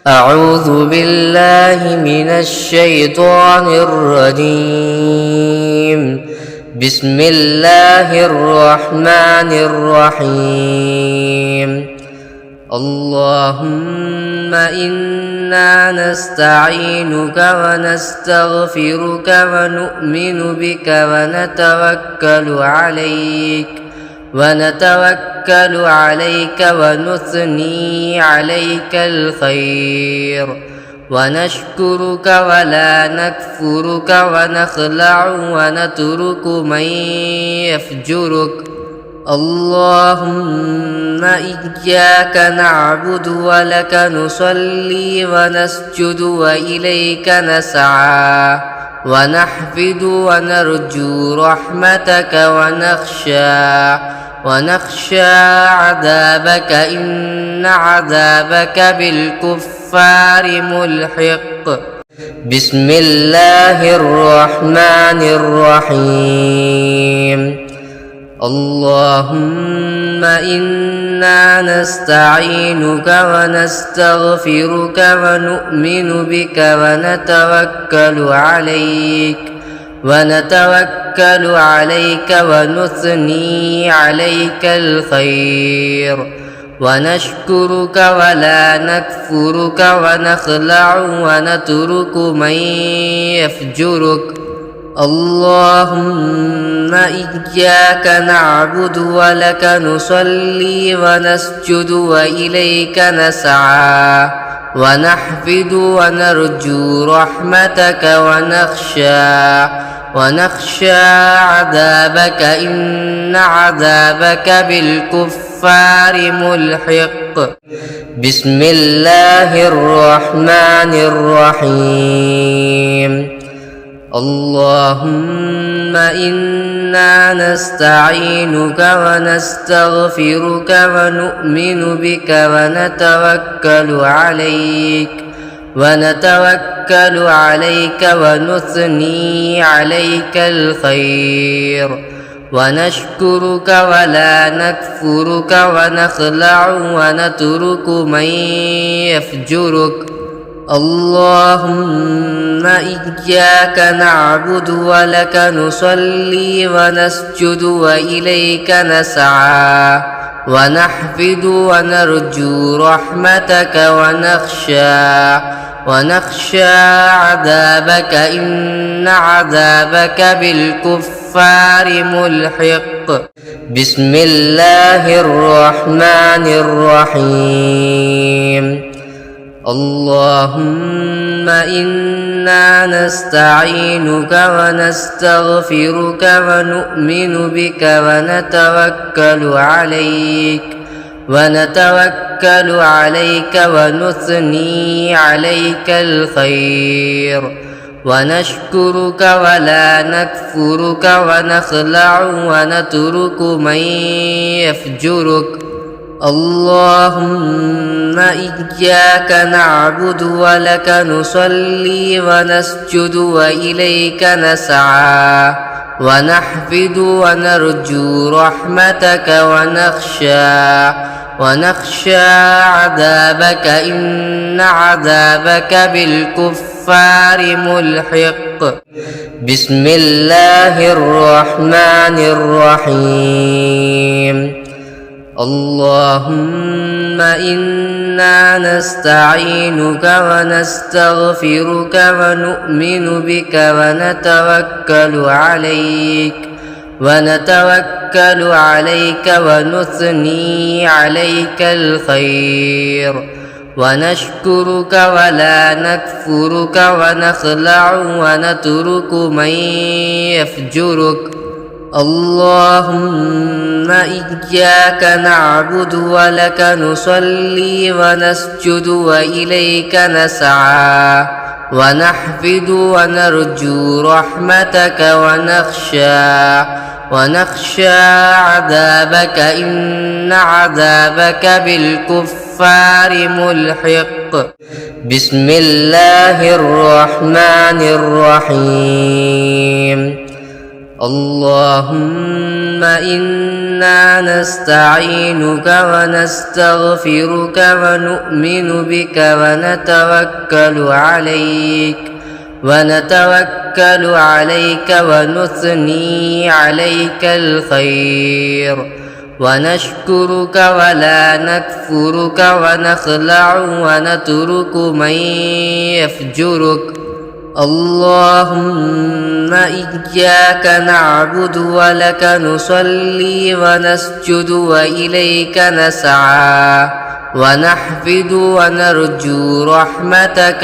أعوذ بالله من الشيطان الرجيم. بسم الله الرحمن الرحيم. اللهم إنا نستعينك ونستغفرك ونؤمن بك ونتوكل عليك ونثني عليك الخير، ونشكرك ولا نكفرك، ونخلع ونترك من يفجرك. اللهم إياك نعبد ولك نصلي ونسجد وإليك نسعى، ونحفد ونرجو رحمتك ونخشى عذابك، إن عذابك بالكفار ملحق. بسم الله الرحمن الرحيم. اللهم إنا نستعينك ونستغفرك ونؤمن بك ونتوكل عليك ونثني عليك الخير، ونشكرك ولا نكفرك، ونخلع ونترك من يفجرك. اللهم إياك نعبد ولك نصلي ونسجد وإليك نسعى، ونحفد ونرجو رحمتك، ونخشى عذابك، إن عذابك بالكفار ملحق. بسم الله الرحمن الرحيم. اللهم إنا نستعينك ونستغفرك ونؤمن بك ونتوكل عليك ونثني عليك الخير، ونشكرك ولا نكفرك، ونخلع ونترك من يفجرك. اللهم إياك نعبد ولك نصلي ونسجد وإليك نسعى، ونحفد ونرجو رحمتك، ونخشى عذابك، إن عذابك بالكفار ملحق. بسم الله الرحمن الرحيم. اللهم إنا نستعينك ونستغفرك ونؤمن بك ونتوكل عليك ونثني عليك الخير، ونشكرك ولا نكفرك، ونخلع ونترك من يفجرك. اللهم إياك نعبد ولك نصلي ونسجد وإليك نسعى، ونحفد ونرجو رحمتك، ونخشى عذابك، إن عذابك بالكفار ملحق. بسم الله الرحمن الرحيم. اللهم إنا نستعينك ونستغفرك ونؤمن بك ونتوكل عليك ونثني عليك الخير، ونشكرك ولا نكفرك، ونخلع ونترك من يفجرك. اللهم إياك نعبد ولك نصلي ونسجد وإليك نسعى، ونحفد ونرجو رحمتك، ونخشى عذابك، إن عذابك بالكفار ملحق. بسم الله الرحمن الرحيم. اللهم إنا نستعينك ونستغفرك ونؤمن بك ونتوكل عليك ونثني عليك الخير ونشكرك ولا نكفرك ونخلع ونترك من يفجرك. اللهم إياك نعبد ولك نصلي ونسجد وإليك نسعى ونحفد ونرجو رحمتك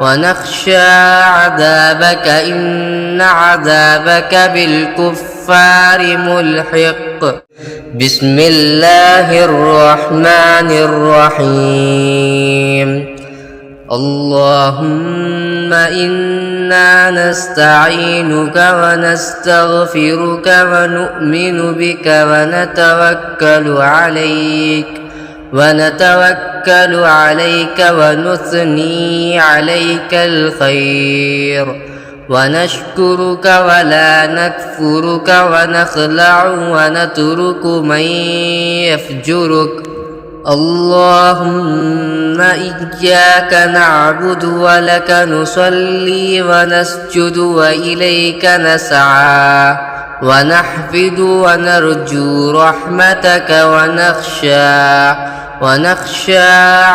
ونخشى عذابك إن عذابك بالكفار ملحق. بسم الله الرحمن الرحيم. اللهم إنا نستعينك ونستغفرك ونؤمن بك ونتوكل عليك ونثني عليك الخير ونشكرك ولا نكفرك ونخلع ونترك من يفجرك. اللهم إياك نعبد ولك نصلي ونسجد وإليك نسعى ونحفد ونرجو رحمتك ونخشى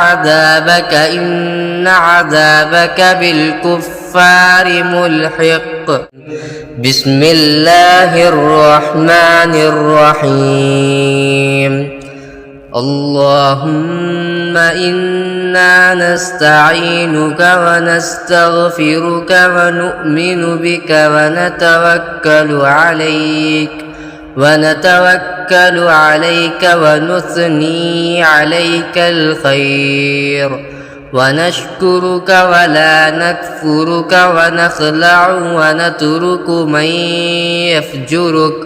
عذابك إن عذابك بالكفار ملحق. بسم الله الرحمن الرحيم. اللهم إنا نستعينك ونستغفرك ونؤمن بك ونتوكل عليك ونثني عليك الخير ونشكرك ولا نكفرك ونخلع ونترك من يفجرك.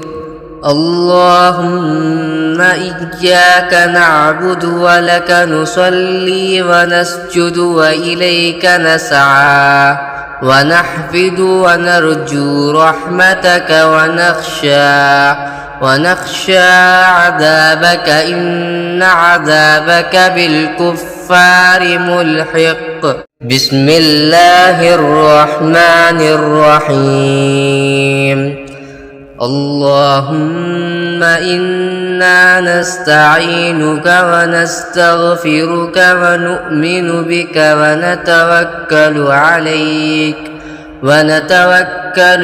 اللهم إياك نعبد ولك نصلي ونسجد وإليك نسعى ونحفد ونرجو رحمتك ونخشى عذابك إن عذابك بالكفار ملحق. بسم الله الرحمن الرحيم. اللهم إنا نستعينك ونستغفرك ونؤمن بك ونتوكل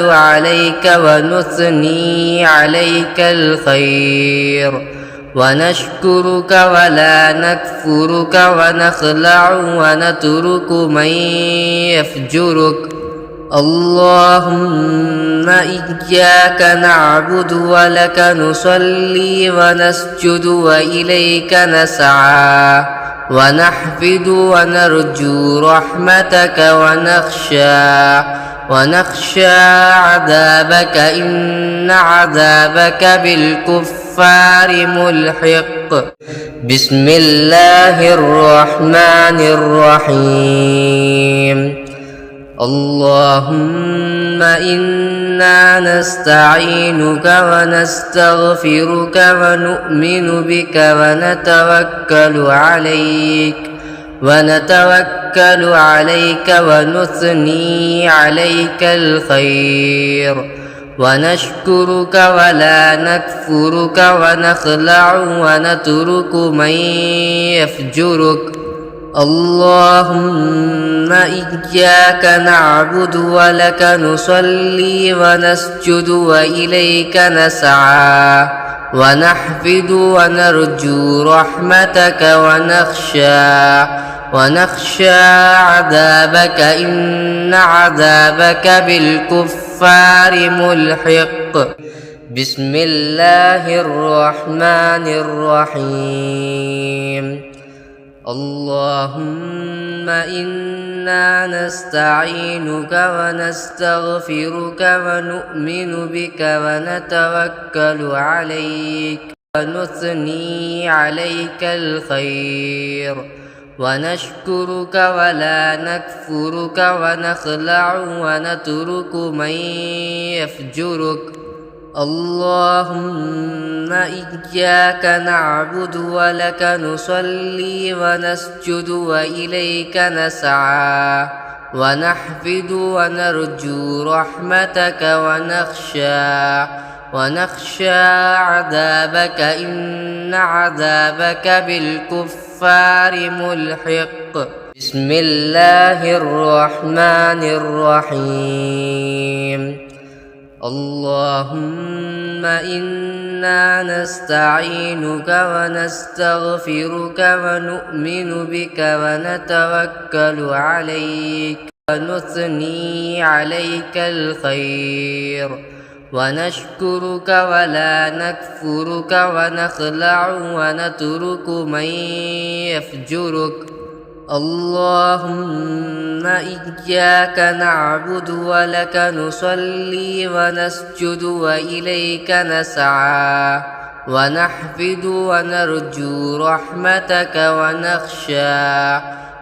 عليك ونثني عليك الخير ونشكرك ولا نكفرك ونخلع ونترك من يفجرك. اللهم إياك نعبد ولك نصلي ونسجد وإليك نسعى ونحفد ونرجو رحمتك ونخشى عذابك إن عذابك بالكفار ملحق. بسم الله الرحمن الرحيم. اللهم إنا نستعينك ونستغفرك ونؤمن بك ونتوكل عليك ونثني عليك الخير ونشكرك ولا نكفرك ونخلع ونترك من يفجرك. اللهم إياك نعبد ولك نصلي ونسجد وإليك نسعى ونحفد ونرجو رحمتك ونخشى عذابك إن عذابك بالكفار ملحق. بسم الله الرحمن الرحيم. اللهم إنا نستعينك ونستغفرك ونؤمن بك ونثني عليك الخير ونشكرك ولا نكفرك ونخلع ونترك من يفجرك اللهم إياك نعبد ولك نصلي ونسجد وإليك نسعى ونحفد ونرجو رحمتك ونخشى عذابك إن عذابك بالكفار ملحق بسم الله الرحمن الرحيم اللهم إنا نستعينك ونستغفرك ونؤمن بك ونتوكل عليك ونثني عليك الخير ونشكرك ولا نكفرك ونخلع ونترك من يفجرك اللهم إياك نعبد ولك نصلي ونسجد وإليك نسعى ونحفد ونرجو رحمتك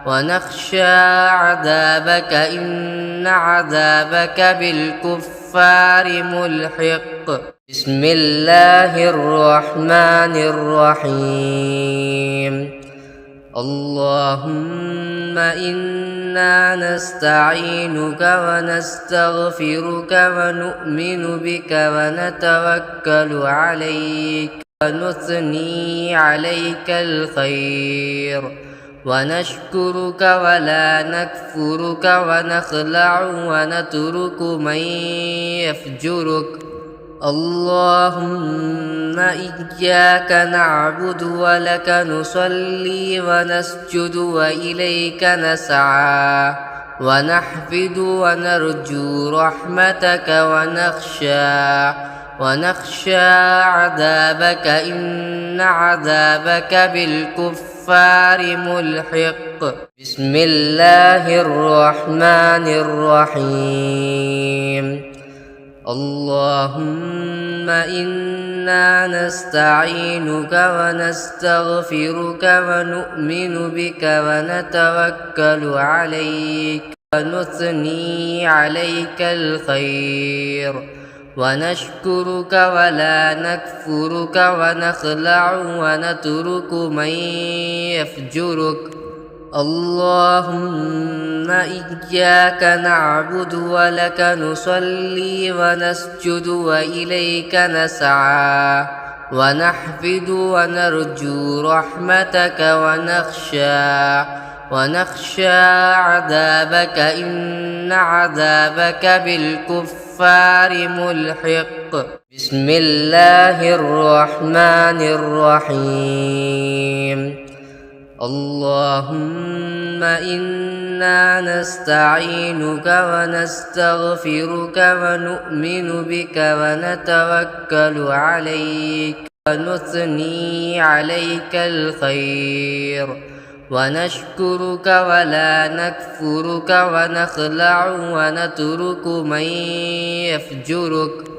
ونخشى عذابك إن عذابك بالكفار ملحق بسم الله الرحمن الرحيم اللهم إنا نستعينك ونستغفرك ونؤمن بك ونتوكل عليك ونثني عليك الخير ونشكرك ولا نكفرك ونخلع ونترك من يفجرك اللهم إياك نعبد ولك نصلي ونسجد وإليك نسعى ونحفد ونرجو رحمتك ونخشى عذابك إن عذابك بالكفار ملحق بسم الله الرحمن الرحيم اللهم إنا نستعينك ونستغفرك ونؤمن بك ونتوكل عليك ونثني عليك الخير ونشكرك ولا نكفرك ونخلع ونترك من يفجرك اللهم إياك نعبد ولك نصلي ونسجد وإليك نسعى ونحفد ونرجو رحمتك ونخشى عذابك إن عذابك بالكفار ملحق بسم الله الرحمن الرحيم اللهم إنا نستعينك ونستغفرك ونؤمن بك ونتوكل عليك ونثني عليك الخير ونشكرك ولا نكفرك ونخلع ونترك من يفجرك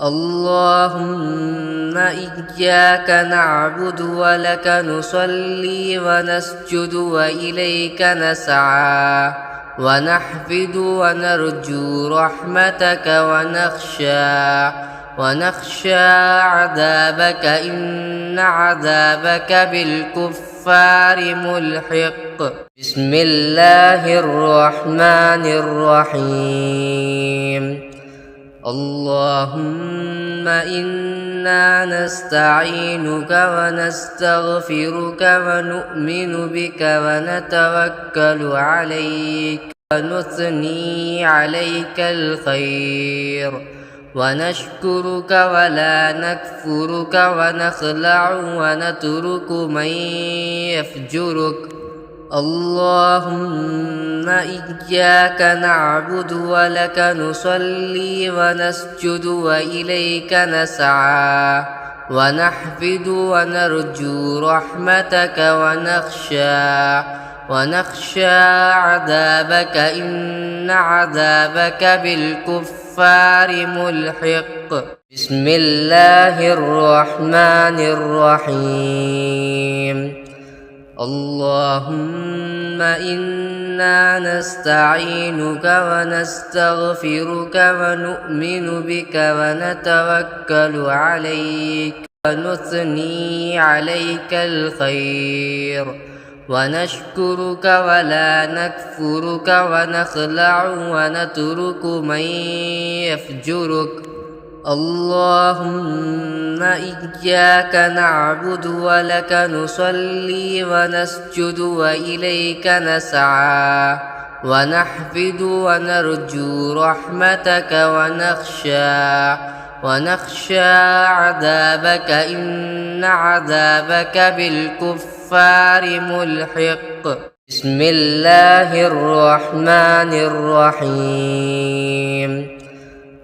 اللهم إياك نعبد ولك نصلي ونسجد وإليك نسعى ونحفد ونرجو رحمتك ونخشى عذابك إن عذابك بالكفار ملحق بسم الله الرحمن الرحيم اللهم إنا نستعينك ونستغفرك ونؤمن بك ونتوكل عليك ونثني عليك الخير ونشكرك ولا نكفرك ونخلع ونترك من يفجرك اللهم إياك نعبد ولك نصلي ونسجد وإليك نسعى ونحفد ونرجو رحمتك ونخشى عذابك إن عذابك بالكفار ملحق بسم الله الرحمن الرحيم اللهم إنا نستعينك ونستغفرك ونؤمن بك ونتوكل عليك ونثني عليك الخير ونشكرك ولا نكفرك ونخلع ونترك من يفجرك. اللهم إياك نعبد ولك نصلي ونسجد وإليك نسعى ونحفد ونرجو رحمتك ونخشى عذابك إن عذابك بالكفار ملحق. بسم الله الرحمن الرحيم.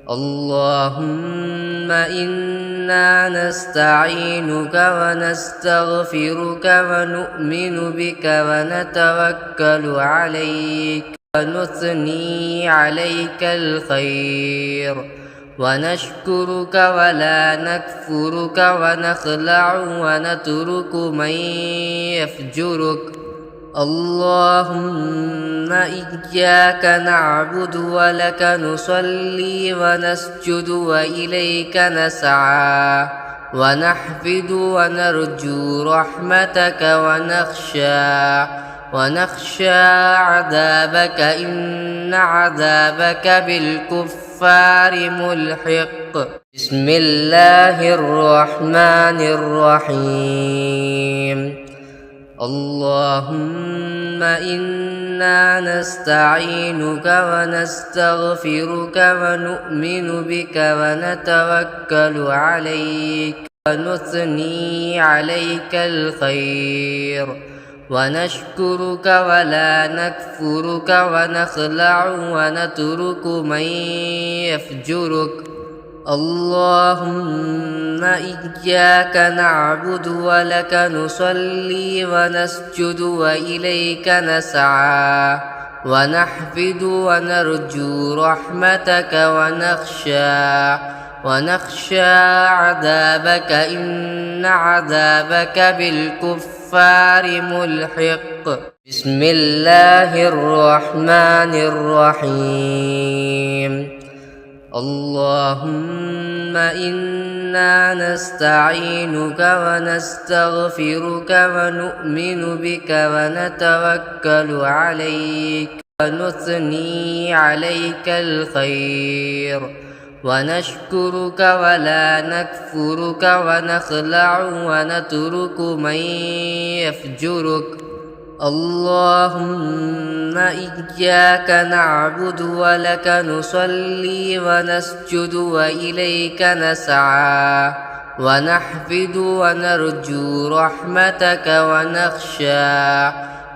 اللهم إنا نستعينك ونستغفرك ونؤمن بك ونتوكل عليك ونثني عليك الخير ونشكرك ولا نكفرك ونخلع ونترك من يفجرك. اللهم إياك نعبد ولك نصلي ونسجد وإليك نسعى ونحفد ونرجو رحمتك ونخشى عذابك إن عذابك بالكفار ملحق. بسم الله الرحمن الرحيم. اللهم إنا نستعينك ونستغفرك ونؤمن بك ونتوكل عليك ونثني عليك الخير ونشكرك ولا نكفرك ونخلع ونترك من يفجرك. اللهم إياك نعبد ولك نصلي ونسجد وإليك نسعى ونحفد ونرجو رحمتك ونخشى عذابك إن عذابك بالكفار ملحق. بسم الله الرحمن الرحيم. اللهم إنا نستعينك ونستغفرك ونؤمن بك ونتوكل عليك ونثني عليك الخير ونشكرك ولا نكفرك ونخلع ونترك من يفجرك. اللهم إياك نعبد ولك نصلي ونسجد وإليك نسعى ونحفد ونرجو رحمتك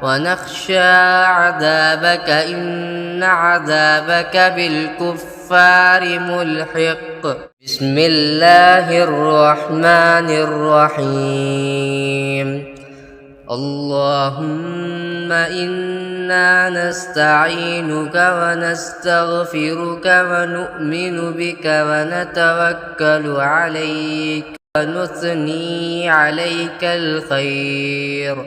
ونخشى عذابك إن عذابك بالكفار ملحق. بسم الله الرحمن الرحيم. اللهم إنا نستعينك ونستغفرك ونؤمن بك ونتوكل عليك ونثني عليك الخير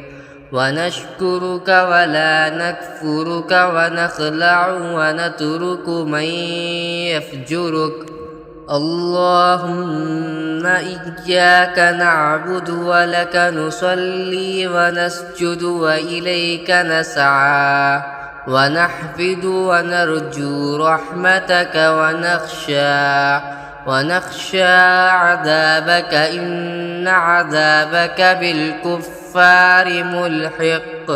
ونشكرك ولا نكفرك ونخلع ونترك من يفجرك. اللهم إياك نعبد ولك نصلي ونسجد وإليك نسعى ونحفد ونرجو رحمتك ونخشى عذابك إن عذابك بالكفار ملحق.